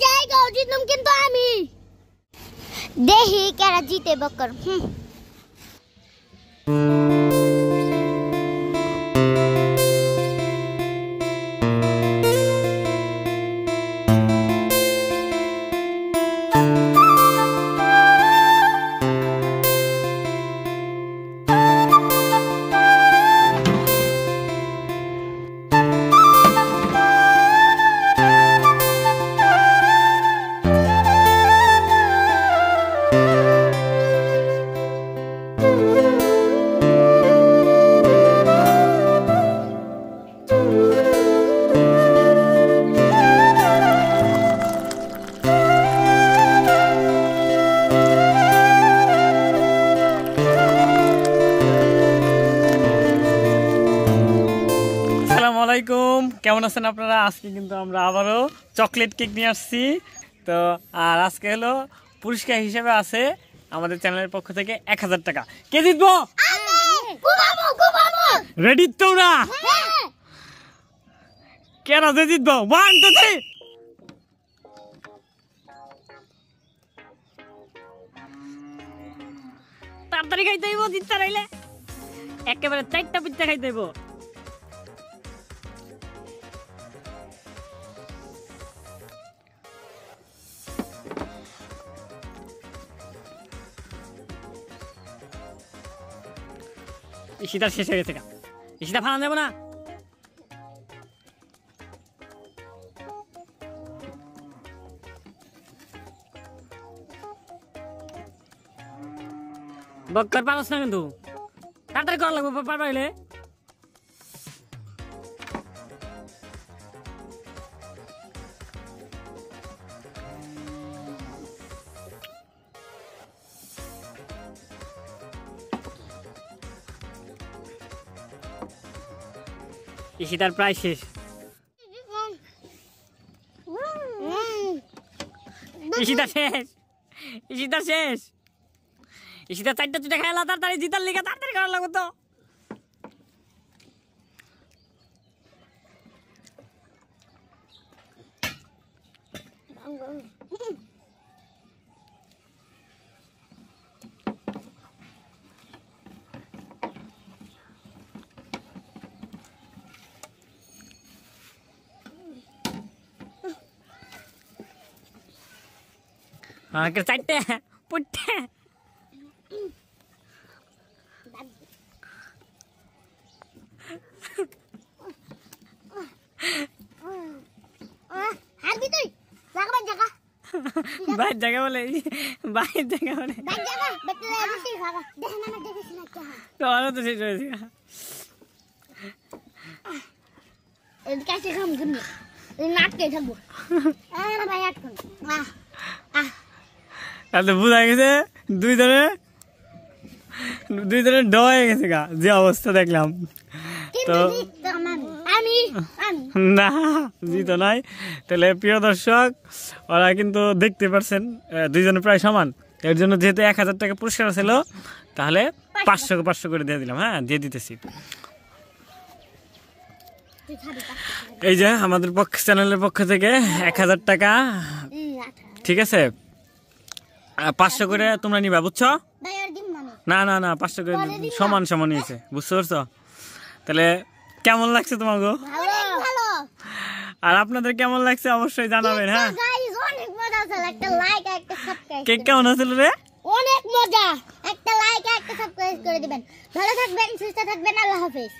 জায়গা জিতলাম কিন্তু আমি দেখি কারা জিতে বকর কেমন আছেন আপনারা? আজকে কিন্তু আমরা আবারও চকলেট কেক নিয়ে আসছি। তো আর আজকে হলো পুরস্কার হিসেবে আছে আমাদের চ্যানেলের পক্ষ থেকে 1000 টাকা। কে জিতবো? রেডি তোরা? কেন যে জিতবো? 1 2 3 তাড়াতাড়ি খাইতে হইব। জিততে রাইলে একেবারে 4টা পিঠা খাইতে হইব। ইশিতা শেষ হয়ে গেছে। ইশিতা ফানা যাবো না। বক্কর পারস না কিন্তু তাড়াতাড়ি করা লাগবে পারলে। ইশিতার প্রায় শেষ। ইশিতা শেষ। ইশিতা শেষ। ইশিতা 4টা চুটা খাইলা তাড়াতাড়ি জিতার লিগা তাড়াতাড়ি করা লাগবে তো। আগে 4টে পুটে হারবি তুই লাগবে জায়গা বাইর জায়গা বলে বাইর জায়গা বলে বাইর জায়গা বেটলে বেশি খাবা দেখেন না দেখিস না কি হয় তো আরো তো শেষ হয়েছে। এই কাছে খাম গুনি এই নাটকে থাকবো আরে ভাই আটকন তাহলে বুঝা গেছে দুই ধরে ড হয়ে গেছে গা যে অবস্থা দেখলাম। তো আমি না জিতো নাই। তাহলে প্রিয় দর্শক ওরা কিন্তু দেখতে পারছেন দুইজনে প্রায় সমান। এর জন্য যেহেতু 1000 টাকা পুরস্কার ছিল তাহলে 500 করে দিয়ে দিলাম। হ্যাঁ দিয়ে দিতেছি। এই যে আমাদের চ্যানেলের পক্ষ থেকে 1000 টাকা, ঠিক আছে? 500 করে তোমরা নিবা, বুঝছো? না না না 500 করে সমান সমান নিয়েছে, বুঝতে পারছো? তাহলে কেমন লাগছে তোমাকে? আর আপনাদের কেমন লাগছে অবশ্যই জানাবেন। হ্যাঁ কেক কেমন আছিল রে? অনেক মজা। একটা লাইক একটা সাবস্ক্রাইব করে দিবেন। ভালো থাকবেন, সুস্থ থাকবেন। আল্লাহ হাফেজ।